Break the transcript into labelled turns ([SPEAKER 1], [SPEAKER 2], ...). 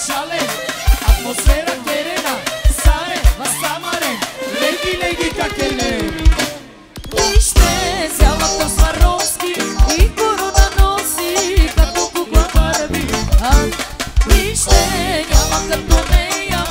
[SPEAKER 1] šale, atmosfera terena, sare, vasamare, legi, legi, kakene.
[SPEAKER 2] Вижте, зялата Сваровски и корона носи като кукла Барби. Вижте, няма като нея